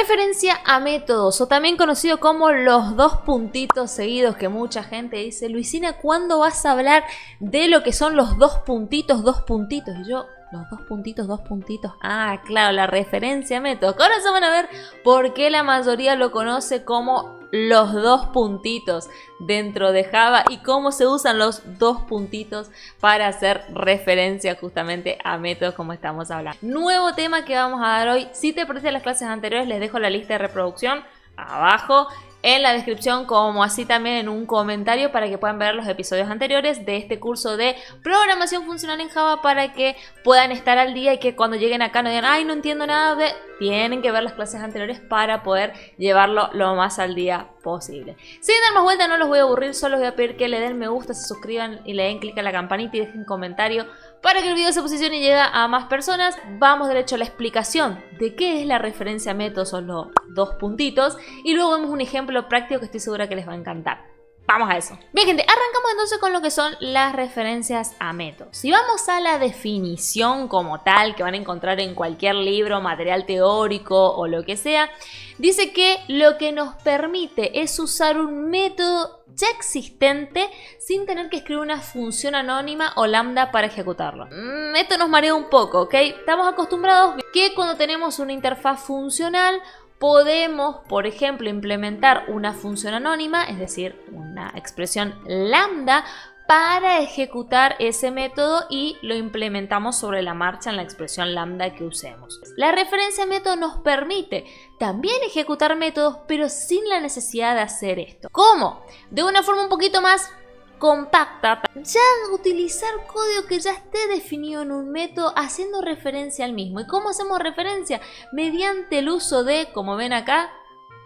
Referencia a métodos, o también conocido como los dos puntitos seguidos, que mucha gente dice, Luisina, ¿cuándo vas a hablar de lo que son los dos puntitos, dos puntitos? Y yo, los dos puntitos, dos puntitos. Ah, claro, la referencia a métodos. Ahora se van a ver por qué la mayoría lo conoce como los dos puntitos dentro de Java y cómo se usan los dos puntitos para hacer referencia justamente a métodos como estamos hablando. Nuevo tema que vamos a dar hoy. Si te perdiste las clases anteriores, les dejo la lista de reproducción abajo en la descripción, como así también en un comentario para que puedan ver los episodios anteriores de este curso de programación funcional en Java, para que puedan estar al día y que cuando lleguen acá no digan, ay, no entiendo nada de... Tienen que ver las clases anteriores para poder llevarlo lo más al día posible. Sin dar más vuelta, no los voy a aburrir, solo les voy a pedir que le den me gusta, se suscriban y le den clic a la campanita y dejen comentario para que el video se posicione y llegue a más personas. Vamos derecho a la explicación de qué es la referencia a métodos o los dos puntitos y luego vemos un ejemplo práctico que estoy segura que les va a encantar. Vamos a eso. Bien, gente, arrancamos entonces con lo que son las referencias a métodos. Si vamos a la definición como tal, que van a encontrar en cualquier libro, material teórico o lo que sea, dice que lo que nos permite es usar un método ya existente sin tener que escribir una función anónima o lambda para ejecutarlo. Esto nos marea un poco, ¿ok? Estamos acostumbrados que cuando tenemos una interfaz funcional podemos, por ejemplo, implementar una función anónima, es decir, una expresión lambda, para ejecutar ese método y lo implementamos sobre la marcha en la expresión lambda que usemos. La referencia a método nos permite también ejecutar métodos, pero sin la necesidad de hacer esto. ¿Cómo? De una forma un poquito más compacta, ya utilizar código que ya esté definido en un método haciendo referencia al mismo. ¿Y cómo hacemos referencia? Mediante el uso de, como ven acá,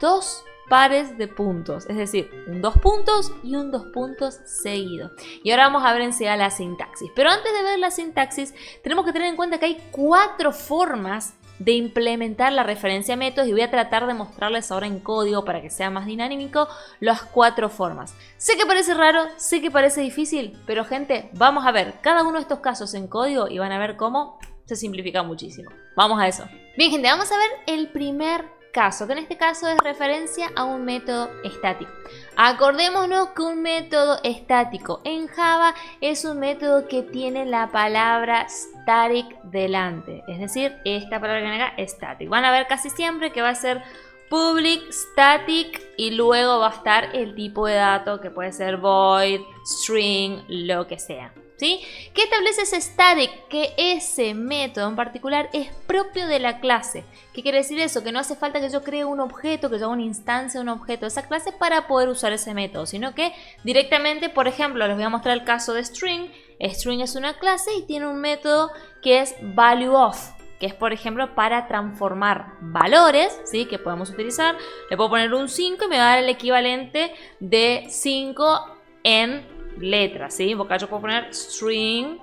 dos pares de puntos, es decir, un dos puntos y un dos puntos seguido. Y ahora vamos a ver enseguida la sintaxis. Pero antes de ver la sintaxis, tenemos que tener en cuenta que hay 4 formas de implementar la referencia a métodos y voy a tratar de mostrarles ahora en código para que sea más dinámico las 4 formas. Sé que parece raro, sé que parece difícil, pero gente, vamos a ver cada uno de estos casos en código y van a ver cómo se simplifica muchísimo. Vamos a eso. Bien, gente, vamos a ver el primer caso, que en este caso es referencia a un método estático. Acordémonos que un método estático en Java es un método que tiene la palabra static delante, es decir, esta palabra que viene acá, static. Van a ver casi siempre que va a ser public static y luego va a estar el tipo de dato que puede ser void, string, lo que sea. ¿Sí? ¿Qué establece ese static? Que ese método en particular es propio de la clase. ¿Qué quiere decir eso? Que no hace falta que yo cree un objeto, que yo haga una instancia de un objeto de esa clase para poder usar ese método, sino que directamente, por ejemplo, les voy a mostrar el caso de string. String es una clase y tiene un método que es valueOf, que es, por ejemplo, para transformar valores, ¿sí? Que podemos utilizar. Le puedo poner un 5 y me va a dar el equivalente de 5 en letras, ¿sí? Porque acá yo puedo poner string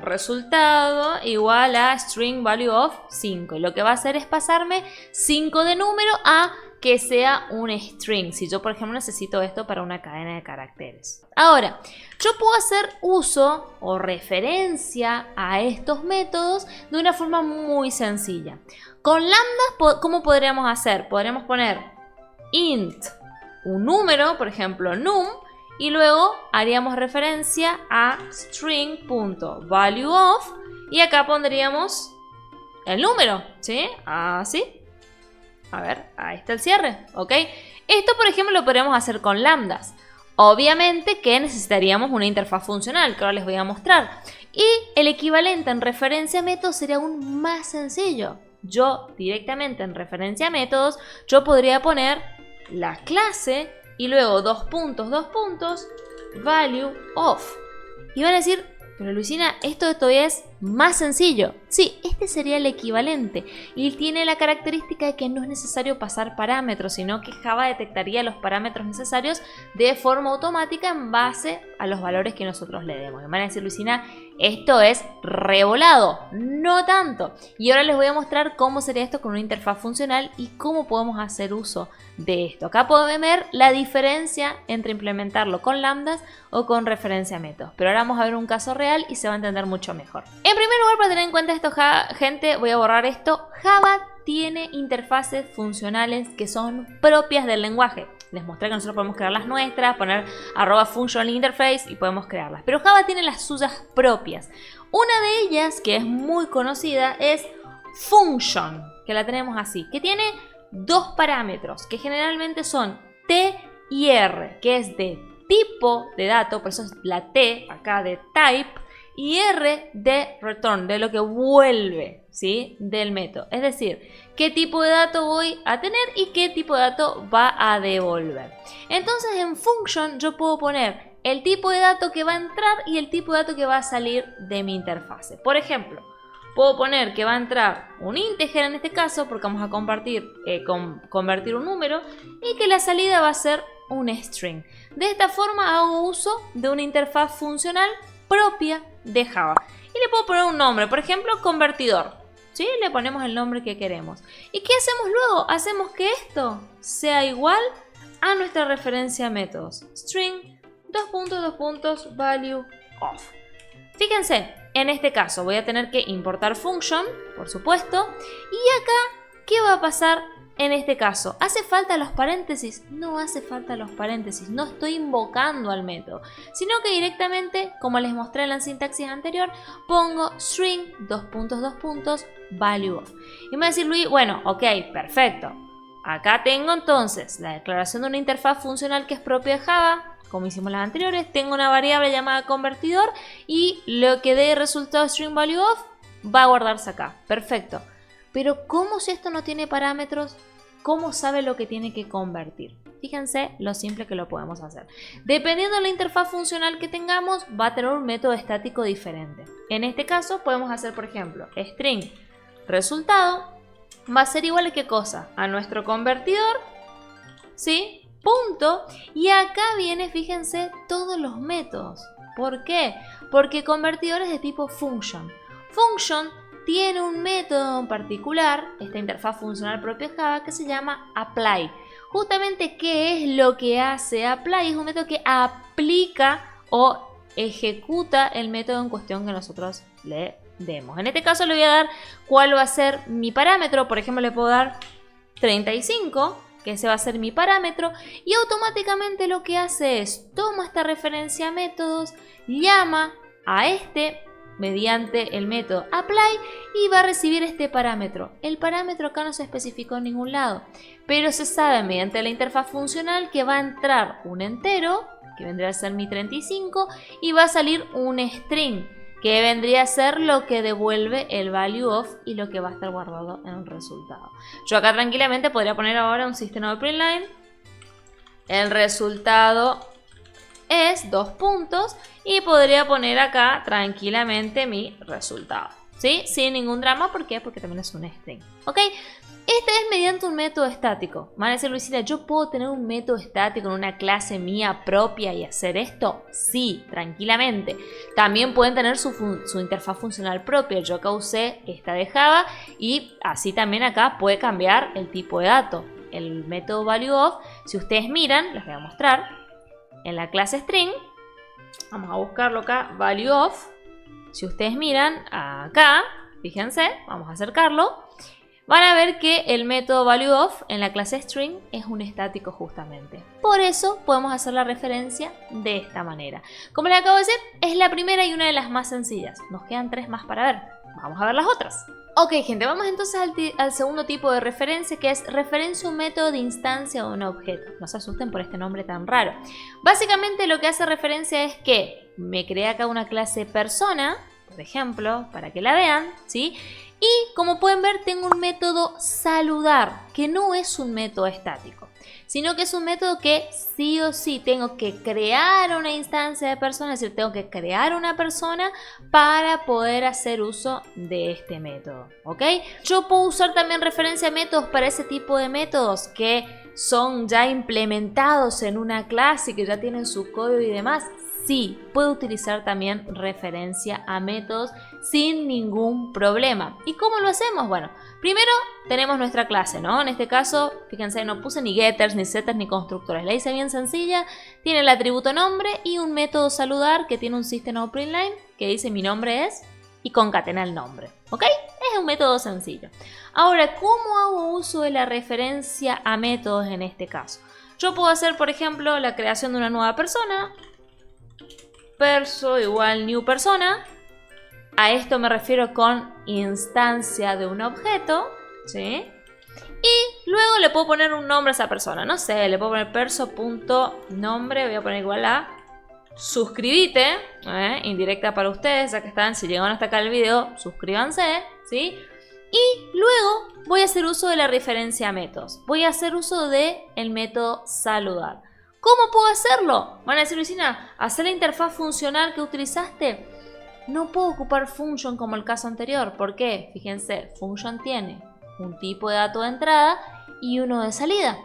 resultado igual a string value of 5. Y lo que va a hacer es pasarme 5 de número a que sea un string. Si yo, por ejemplo, necesito esto para una cadena de caracteres. Ahora, yo puedo hacer uso o referencia a estos métodos de una forma muy sencilla. Con lambdas, ¿cómo podríamos hacer? Podríamos poner int un número, por ejemplo, num, y luego haríamos referencia a string.valueOf y acá pondríamos el número, ¿sí? Así. A ver, ahí está el cierre, ¿ok? Esto, por ejemplo, lo podríamos hacer con lambdas. Obviamente que necesitaríamos una interfaz funcional, que ahora les voy a mostrar. Y el equivalente en referencia a métodos sería aún más sencillo. Yo directamente en referencia a métodos, yo podría poner la clase y luego dos puntos, value of. Y van a decir, pero Luisina, esto todavía es más sencillo. Sí, este sería el equivalente. Y tiene la característica de que no es necesario pasar parámetros, sino que Java detectaría los parámetros necesarios de forma automática en base a los valores que nosotros le demos. Y van a decir, Luisina, esto es revolado. No tanto. Y ahora les voy a mostrar cómo sería esto con una interfaz funcional y cómo podemos hacer uso de esto. Acá pueden ver la diferencia entre implementarlo con lambdas o con referencia a métodos. Pero ahora vamos a ver un caso real y se va a entender mucho mejor. En primer lugar, para tener en cuenta esto, gente, voy a borrar esto. Java tiene interfaces funcionales que son propias del lenguaje. Les mostré que nosotros podemos crear las nuestras, poner @functionalinterface y podemos crearlas. Pero Java tiene las suyas propias. Una de ellas, que es muy conocida, es function, que la tenemos así, que tiene dos parámetros, que generalmente son T y R, que es de tipo de dato, por eso es la T acá de type, y R de return, de lo que vuelve, ¿sí? Del método. Es decir, qué tipo de dato voy a tener y qué tipo de dato va a devolver. Entonces en function yo puedo poner el tipo de dato que va a entrar y el tipo de dato que va a salir de mi interfase. Por ejemplo, puedo poner que va a entrar un integer en este caso, porque vamos a convertir un número, y que la salida va a ser un string. De esta forma hago uso de una interfaz funcional propia de Java. Y le puedo poner un nombre, por ejemplo, convertidor. ¿Sí? Le ponemos el nombre que queremos. ¿Y qué hacemos luego? Hacemos que esto sea igual a nuestra referencia a métodos. String, value of. Fíjense, en este caso voy a tener que importar function, por supuesto. Y acá, ¿qué va a pasar en este caso? ¿Hace falta los paréntesis? No hace falta los paréntesis, no estoy invocando al método, sino que directamente, como les mostré en la sintaxis anterior, pongo string, value of. Y me va a decir Luis, bueno, ok, perfecto. Acá tengo entonces la declaración de una interfaz funcional que es propia de Java, como hicimos las anteriores. Tengo una variable llamada convertidor y lo que dé resultado string value of va a guardarse acá. Perfecto. Pero ¿cómo si esto no tiene parámetros? ¿Cómo sabe lo que tiene que convertir? Fíjense lo simple que lo podemos hacer. Dependiendo de la interfaz funcional que tengamos, va a tener un método estático diferente. En este caso podemos hacer, por ejemplo, string resultado va a ser igual a ¿qué cosa? A nuestro convertidor, ¿sí? Punto. Y acá viene, fíjense, todos los métodos. ¿Por qué? Porque convertidor es de tipo function. Function tiene un método en particular, esta interfaz funcional propia de Java, que se llama apply. Justamente, ¿qué es lo que hace apply? Es un método que aplica o ejecuta el método en cuestión que nosotros le demos. En este caso le voy a dar cuál va a ser mi parámetro. Por ejemplo, le puedo dar 35, que ese va a ser mi parámetro, y automáticamente lo que hace es toma esta referencia a métodos, llama a este mediante el método apply y va a recibir este parámetro. El parámetro acá no se especificó en ningún lado, pero se sabe mediante la interfaz funcional que va a entrar un entero, que vendría a ser mi 35, y va a salir un string, que vendría a ser lo que devuelve el value of y lo que va a estar guardado en el resultado. Yo acá tranquilamente podría poner ahora un sistema de println. El resultado es 2 puntos y podría poner acá tranquilamente mi resultado, ¿sí? Sin ningún drama. ¿Por qué? Porque también es un string, ¿ok? Este es mediante un método estático. Van a decir, Luisina, ¿yo puedo tener un método estático en una clase mía propia y hacer esto? Sí, tranquilamente. También pueden tener su interfaz funcional propia. Yo acá usé esta de Java y así también acá puede cambiar el tipo de dato. El método value of, si ustedes miran, les voy a mostrar, en la clase string, vamos a buscarlo acá, value of. Si ustedes miran acá, fíjense, vamos a acercarlo. Van a ver que el método value of en la clase string es un estático justamente. Por eso podemos hacer la referencia de esta manera. Como les acabo de decir, es la primera y una de las más sencillas. Nos quedan 3 más para ver. Vamos a ver las otras. Ok, gente, vamos entonces al segundo tipo de referencia, que es referencia a un método de instancia o un objeto. No se asusten por este nombre tan raro. Básicamente lo que hace referencia es que me creé acá una clase persona, por ejemplo, para que la vean, ¿sí? Y como pueden ver, tengo un método saludar, que no es un método estático, sino que es un método que sí o sí tengo que crear una instancia de persona, es decir, tengo que crear una persona para poder hacer uso de este método, ¿ok? Yo puedo usar también referencia a métodos para ese tipo de métodos que son ya implementados en una clase y que ya tienen su código y demás. Sí, puedo utilizar también referencia a métodos sin ningún problema. ¿Y cómo lo hacemos? Bueno, primero tenemos nuestra clase, ¿no? En este caso, fíjense, no puse ni getters, ni setters, ni constructores. La hice bien sencilla. Tiene el atributo nombre y un método saludar que tiene un system.println que dice mi nombre es y concatena el nombre, ¿ok? Es un método sencillo. Ahora, ¿cómo hago uso de la referencia a métodos en este caso? Yo puedo hacer, por ejemplo, la creación de una nueva persona, perso igual new persona. A esto me refiero con instancia de un objeto, ¿sí? Y luego le puedo poner un nombre a esa persona. No sé, le puedo poner perso.nombre. Voy a poner igual a suscríbete. Indirecta para ustedes, ya que están. Si llegaron hasta acá el video, suscríbanse, ¿sí? Y luego voy a hacer uso de la referencia a métodos. Voy a hacer uso del método saludar. ¿Cómo puedo hacerlo? Van a decir, Luisina, hacer la interfaz funcional que utilizaste. No puedo ocupar function como el caso anterior. ¿Por qué? Fíjense, function tiene un tipo de dato de entrada y uno de salida.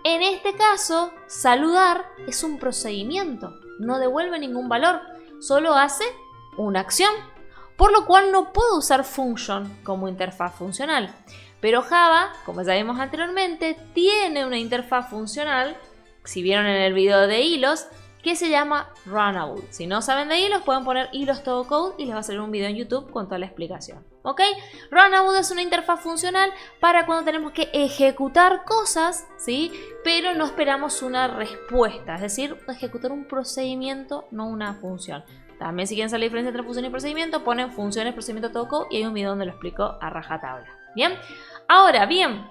En este caso, saludar es un procedimiento. No devuelve ningún valor. Solo hace una acción. Por lo cual no puedo usar function como interfaz funcional. Pero Java, como ya vimos anteriormente, tiene una interfaz funcional, si vieron en el video de hilos, que se llama Runnable. Si no saben de hilos, pueden poner hilos todo code y les va a salir un video en YouTube con toda la explicación. ¿Ok? Runnable es una interfaz funcional para cuando tenemos que ejecutar cosas, ¿sí? Pero no esperamos una respuesta, es decir, ejecutar un procedimiento, no una función. También si quieren saber la diferencia entre función y procedimiento, ponen funciones, procedimiento, todo code y hay un video donde lo explico a rajatabla. ¿Bien? Ahora, bien,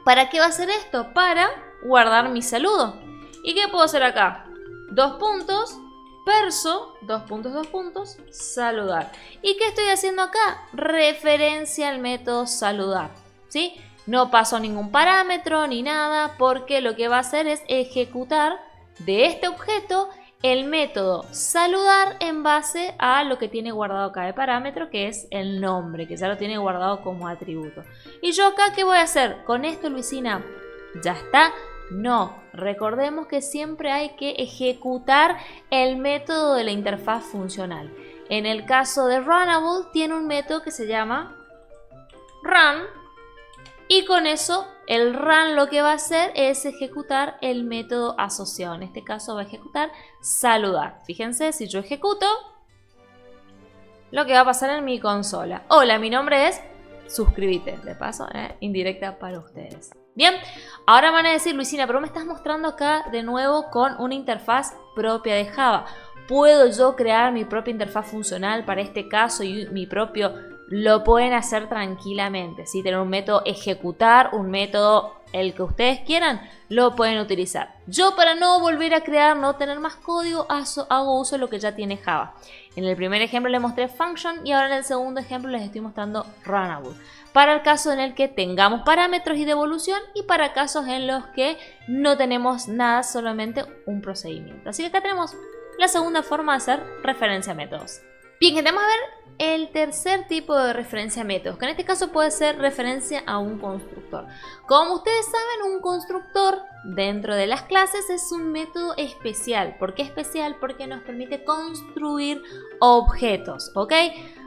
¿para qué va a ser esto? Para guardar mi saludo. ¿Y qué puedo hacer acá? Dos puntos, perso, dos puntos, saludar. ¿Y qué estoy haciendo acá? Referencia al método saludar, ¿sí? No paso ningún parámetro ni nada porque lo que va a hacer es ejecutar de este objeto el método saludar en base a lo que tiene guardado acá de parámetro, que es el nombre, que ya lo tiene guardado como atributo. ¿Y yo acá qué voy a hacer? Con esto, Luisina, ¿ya está? No, recordemos que siempre hay que ejecutar el método de la interfaz funcional. En el caso de Runnable tiene un método que se llama run y con eso el run lo que va a hacer es ejecutar el método asociado. En este caso va a ejecutar saludar. Fíjense, si yo ejecuto, lo que va a pasar en mi consola. Hola, mi nombre es suscríbete, de paso, indirecta para ustedes. Bien, ahora van a decir, Luisina, pero me estás mostrando acá de nuevo con una interfaz propia de Java. ¿Puedo yo crear mi propia interfaz funcional para este caso y mi propio? Lo pueden hacer tranquilamente, ¿sí? Tener un método ejecutar, un método el que ustedes quieran, lo pueden utilizar. Yo, para no volver a crear, no tener más código, hago uso de lo que ya tiene Java. En el primer ejemplo les mostré function y ahora en el segundo ejemplo les estoy mostrando runnable. Para el caso en el que tengamos parámetros y devolución y para casos en los que no tenemos nada, solamente un procedimiento. Así que acá tenemos la segunda forma de hacer referencia a métodos. Bien, gente, vamos a ver el tercer tipo de referencia a métodos, que en este caso puede ser referencia a un constructor. Como ustedes saben, un constructor dentro de las clases es un método especial. ¿Por qué especial? Porque nos permite construir objetos, ¿ok?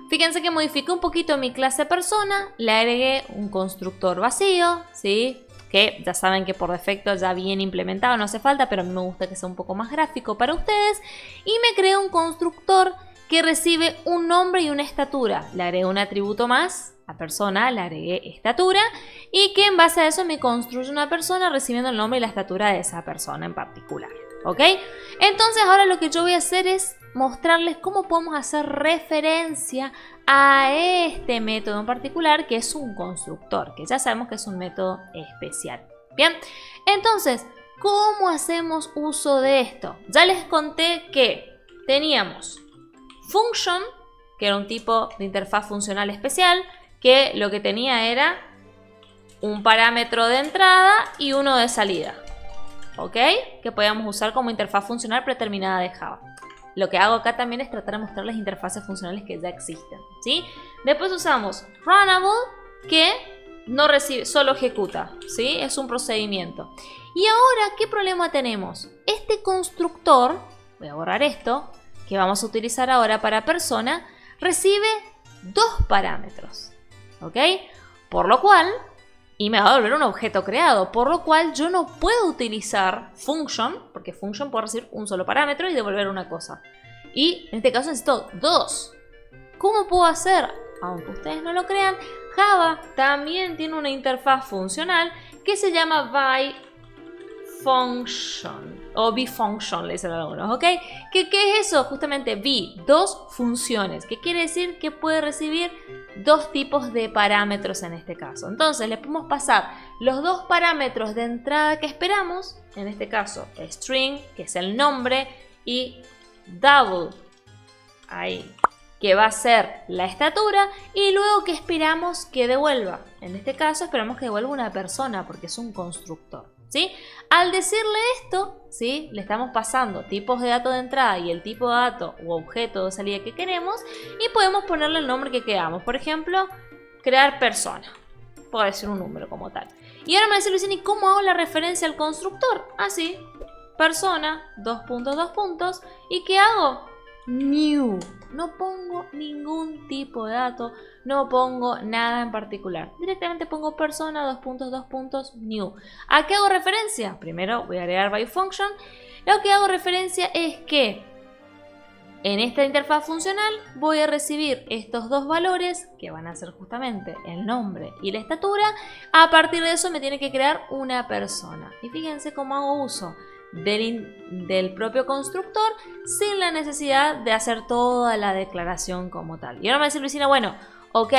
Fíjense que modifiqué un poquito mi clase persona, le agregué un constructor vacío, ¿sí? Que ya saben que por defecto ya viene implementado, no hace falta, pero a mí me gusta que sea un poco más gráfico para ustedes. Y me creé un constructor que recibe un nombre y una estatura. Le agregué un atributo más, a persona, le agregué estatura, y que en base a eso me construye una persona recibiendo el nombre y la estatura de esa persona en particular, ¿ok? Entonces ahora lo que yo voy a hacer es mostrarles cómo podemos hacer referencia a este método en particular, que es un constructor, que ya sabemos que es un método especial. Bien, entonces, ¿cómo hacemos uso de esto? Ya les conté que teníamos function, que era un tipo de interfaz funcional especial, que lo que tenía era un parámetro de entrada y uno de salida, ¿ok? Que podíamos usar como interfaz funcional predeterminada de Java. Lo que hago acá también es tratar de mostrar las interfaces funcionales que ya existen, ¿sí? Después usamos runnable, que no recibe, solo ejecuta, ¿sí? Es un procedimiento. Y ahora, ¿qué problema tenemos? Este constructor, voy a borrar esto, que vamos a utilizar ahora para persona, recibe dos parámetros, ¿ok? Por lo cual, y me va a devolver un objeto creado, por lo cual yo no puedo utilizar function, porque function puede recibir un solo parámetro y devolver una cosa. Y en este caso necesito dos. ¿Cómo puedo hacer? Aunque ustedes no lo crean, Java también tiene una interfaz funcional que se llama byFunction o bfunction, le dicen algunos, ¿ok? ¿Qué es eso? Justamente dos funciones, que quiere decir que puede recibir dos tipos de parámetros en este caso. Entonces le podemos pasar los dos parámetros de entrada que esperamos, en este caso string, que es el nombre, y double, ahí, que va a ser la estatura, y luego que esperamos que devuelva. En este caso esperamos que devuelva una persona porque es un constructor, ¿sí? Al decirle esto, ¿sí? Le estamos pasando tipos de datos de entrada y el tipo de dato u objeto de salida que queremos, y podemos ponerle el nombre que queramos. Por ejemplo, crear persona. Puede ser un número como tal. Y ahora me dice Luisina, ¿y cómo hago la referencia al constructor? Así, persona, dos puntos, ¿y qué hago? New. No pongo ningún tipo de dato, no pongo nada en particular. Directamente pongo persona, dos puntos, new. ¿A qué hago referencia? Primero voy a agregar byFunction. Lo que hago referencia es que en esta interfaz funcional voy a recibir estos dos valores que van a ser justamente el nombre y la estatura. A partir de eso me tiene que crear una persona. Y fíjense cómo hago uso del propio constructor sin la necesidad de hacer toda la declaración como tal. Y ahora me dice Luisina, bueno, ok,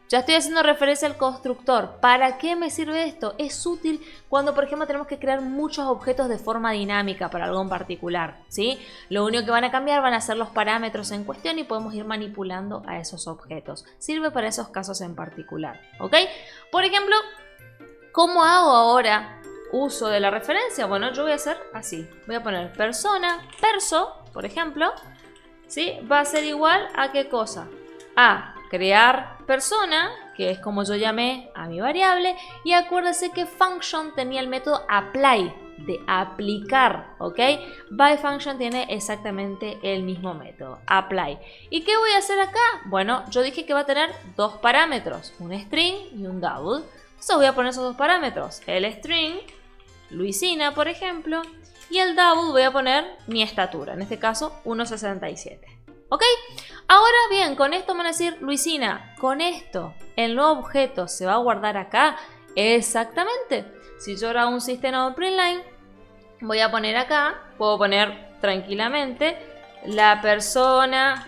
ya estoy haciendo referencia al constructor. ¿Para qué me sirve esto? Es útil cuando, por ejemplo, tenemos que crear muchos objetos de forma dinámica para algo en particular, ¿sí? Lo único que van a cambiar van a ser los parámetros en cuestión y podemos ir manipulando a esos objetos. Sirve para esos casos en particular, ¿ok? Por ejemplo, ¿cómo hago ahora uso de la referencia? Bueno, yo voy a hacer así. Voy a poner persona, perso, por ejemplo, ¿sí? Va a ser igual a ¿qué cosa? A crear persona, que es como yo llamé a mi variable, y acuérdense que function tenía el método apply, de aplicar, ¿ok? ByFunction tiene exactamente el mismo método, apply. ¿Y qué voy a hacer acá? Bueno, yo dije que va a tener dos parámetros, un string y un double. Entonces voy a poner esos dos parámetros, el string, Luisina, por ejemplo, y el double voy a poner mi estatura, en este caso 1,67. ¿Ok? Ahora bien, con esto me van a decir, Luisina, con esto el nuevo objeto se va a guardar acá. Exactamente. Si yo ahora un system.println, voy a poner acá, puedo poner tranquilamente la persona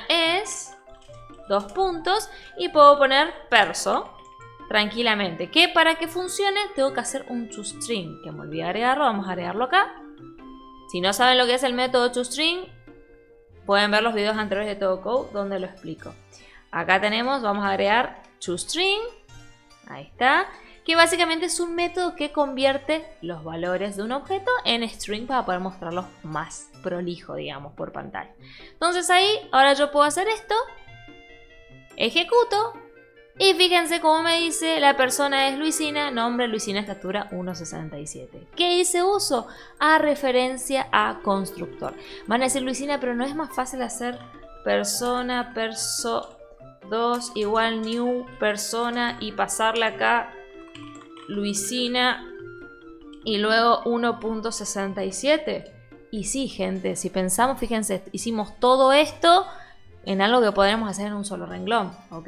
es, dos puntos, y puedo poner perso tranquilamente. Que para que funcione tengo que hacer un toString, que me olvidé agregarlo, vamos a agregarlo acá. Si no saben lo que es el método toString, pueden ver los videos anteriores de Todo Code donde lo explico. Acá tenemos, vamos a agregar toString, ahí está, que básicamente es un método que convierte los valores de un objeto en string para poder mostrarlos más prolijo, digamos, por pantalla. Entonces ahí, ahora yo puedo hacer esto, ejecuto, y fíjense cómo me dice, la persona es Luisina, nombre Luisina, estatura 1,67. ¿Qué hice uso? A referencia a constructor. Van a decir, Luisina, pero no es más fácil hacer persona, perso 2 igual new persona y pasarle acá Luisina y luego 1,67. Y sí, gente, si pensamos, fíjense, hicimos todo esto en algo que podríamos hacer en un solo renglón, ¿ok?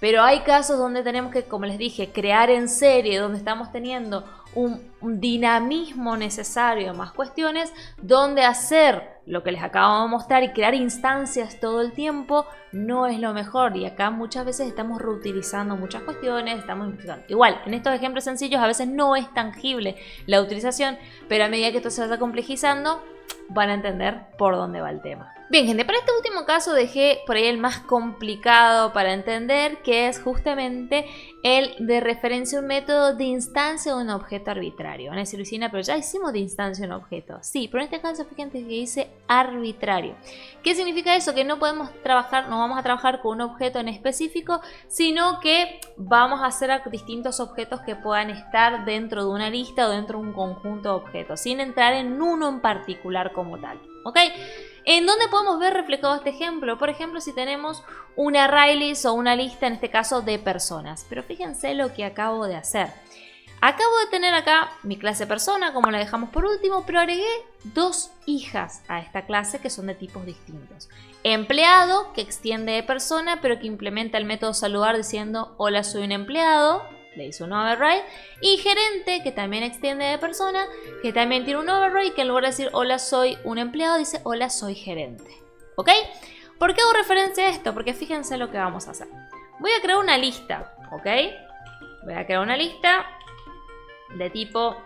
Pero hay casos donde tenemos que, como les dije, crear en serie, donde estamos teniendo un dinamismo necesario, más cuestiones, donde hacer lo que les acabo de mostrar y crear instancias todo el tiempo no es lo mejor. Y acá muchas veces estamos reutilizando muchas cuestiones, estamos investigando. Igual, en estos ejemplos sencillos a veces no es tangible la utilización, pero a medida que esto se vaya complejizando, van a entender por dónde va el tema. Bien, gente, para este último caso dejé por ahí el más complicado para entender, que es justamente el de referencia a un método de instancia de un objeto arbitrario. Van a decir, Luisina, pero ya hicimos de instancia un objeto. Sí, pero en este caso fíjense que dice arbitrario. ¿Qué significa eso? Que no podemos trabajar, no vamos a trabajar con un objeto en específico, sino que vamos a hacer distintos objetos que puedan estar dentro de una lista o dentro de un conjunto de objetos, sin entrar en uno en particular como tal. ¿Ok? ¿En dónde podemos ver reflejado este ejemplo? Por ejemplo, si tenemos una array list o una lista, en este caso, de personas. Pero fíjense lo que acabo de hacer. Acabo de tener acá mi clase persona, como la dejamos por último, pero agregué dos hijas a esta clase que son de tipos distintos. Empleado, que extiende de persona, pero que implementa el método saludar diciendo hola, soy un empleado, le hice un override. Y gerente, que también extiende de persona, que también tiene un override, que en lugar de decir hola, soy un empleado, dice hola, soy gerente. ¿Ok? ¿Por qué hago referencia a esto? Porque fíjense lo que vamos a hacer. Voy a crear una lista, ¿ok? Voy a crear una lista de tipo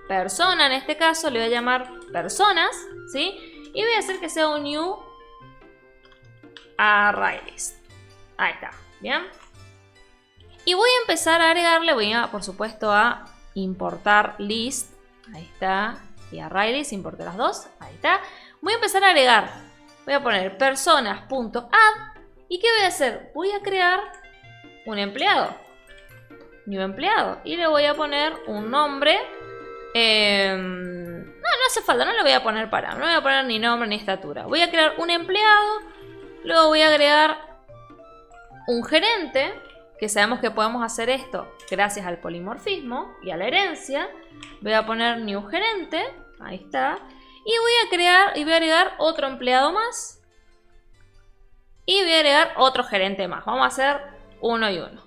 persona, en este caso le voy a llamar personas, ¿sí? Y voy a hacer que sea un new array list. Ahí está, ¿bien? Y voy a empezar a agregarle, voy a, por supuesto, a importar list. Ahí está. Y array list, importé las dos. Ahí está. Voy a empezar a agregar. Voy a poner personas.add. ¿Y qué voy a hacer? Voy a crear un empleado. New empleado. Y le voy a poner un nombre. No hace falta, no le voy a poner parámetro. No voy a poner ni nombre ni estatura. Voy a crear un empleado. Luego voy a agregar un gerente. Que sabemos que podemos hacer esto gracias al polimorfismo y a la herencia. Voy a poner new gerente. Ahí está. Y voy a crear y voy a agregar otro empleado más. Y voy a agregar otro gerente más. Vamos a hacer uno y uno.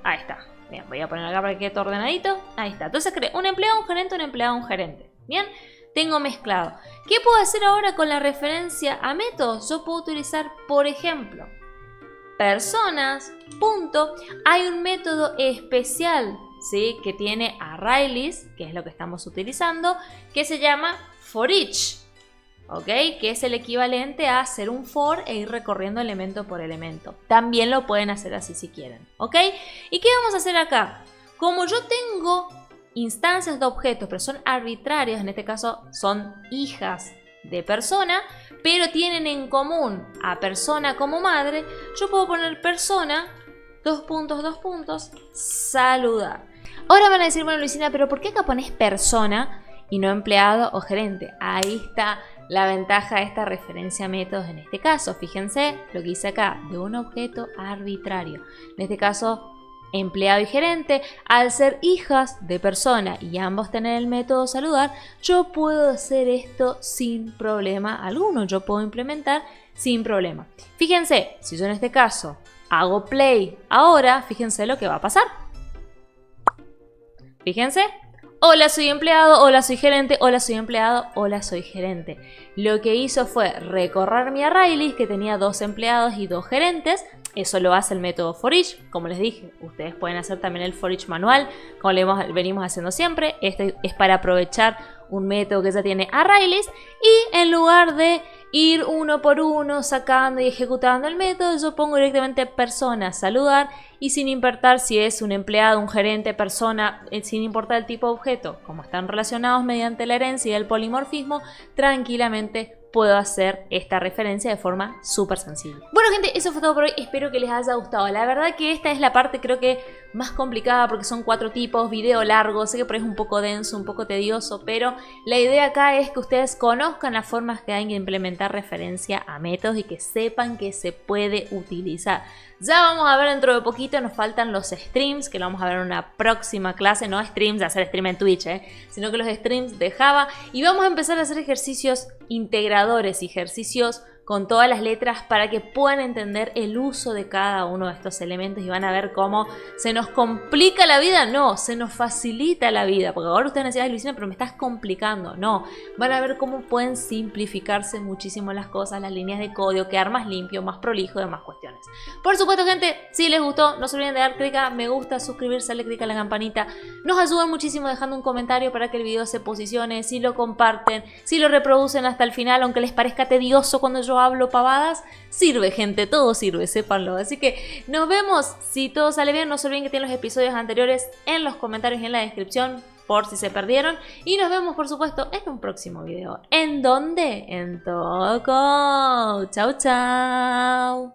Ahí está. Bien, voy a poner acá para que quede todo ordenadito. Ahí está. Entonces creé un empleado, un gerente, un empleado, un gerente. Bien. Tengo mezclado. ¿Qué puedo hacer ahora con la referencia a métodos? Yo puedo utilizar, por ejemplo, personas, punto. Hay un método especial, ¿sí? Que tiene ArrayList, que es lo que estamos utilizando, que se llama forEach, ¿ok? Que es el equivalente a hacer un for e ir recorriendo elemento por elemento. También lo pueden hacer así si quieren, ¿ok? ¿Y qué vamos a hacer acá? Como yo tengo instancias de objetos, pero son arbitrarias, en este caso son hijas de persona, pero tienen en común a persona como madre, yo puedo poner persona, dos puntos, saludar. Ahora van a decir, bueno Luisina, pero ¿por qué acá pones persona y no empleado o gerente? Ahí está la ventaja de esta referencia a métodos en este caso. Fíjense lo que hice acá, de un objeto arbitrario. En este caso, empleado y gerente, al ser hijas de persona y ambos tener el método saludar, yo puedo hacer esto sin problema alguno, yo puedo implementar sin problema. Fíjense, si yo en este caso hago play ahora, fíjense lo que va a pasar. Fíjense, hola soy empleado, hola soy gerente, hola soy empleado, hola soy gerente. Lo que hizo fue recorrer mi ArrayList que tenía dos empleados y dos gerentes. Eso lo hace el método forEach. Como les dije, ustedes pueden hacer también el forEach manual, como le venimos haciendo siempre. Este es para aprovechar un método que ya tiene ArrayList. Y en lugar de ir uno por uno sacando y ejecutando el método, yo pongo directamente persona, saludar, y sin importar si es un empleado, un gerente, persona, sin importar el tipo de objeto, como están relacionados mediante la herencia y el polimorfismo, tranquilamente puedo hacer esta referencia de forma súper sencilla. Bueno gente, eso fue todo por hoy, espero que les haya gustado. La verdad que esta es la parte creo que más complicada porque son 4 tipos, video largo, sé que por ahí es un poco denso, un poco tedioso, pero la idea acá es que ustedes conozcan las formas que hay de implementar referencia a métodos y que sepan que se puede utilizar. Ya vamos a ver dentro de poquito, nos faltan los streams, que lo vamos a ver en una próxima clase, no streams de hacer stream en Twitch, sino que los streams de Java, y vamos a empezar a hacer ejercicios integradores, ejercicios con todas las letras para que puedan entender el uso de cada uno de estos elementos y van a ver cómo se nos complica la vida. No, se nos facilita la vida, porque ahora ustedes decían, ay Luisina, pero me estás complicando. No, van a ver cómo pueden simplificarse muchísimo las cosas, las líneas de código, quedar más limpio, más prolijo y demás cuestiones. Por supuesto gente, si les gustó, no se olviden de dar clic a me gusta, suscribirse, darle clic a la campanita. Nos ayudan muchísimo dejando un comentario para que el video se posicione, si lo comparten, si lo reproducen hasta el final, aunque les parezca tedioso cuando yo hablo pavadas, sirve gente, todo sirve, sépanlo. Así que nos vemos, si todo sale bien, no se olviden que tienen los episodios anteriores en los comentarios y en la descripción por si se perdieron, y nos vemos por supuesto en un próximo video. ¿En dónde? En Toco. Chau chau.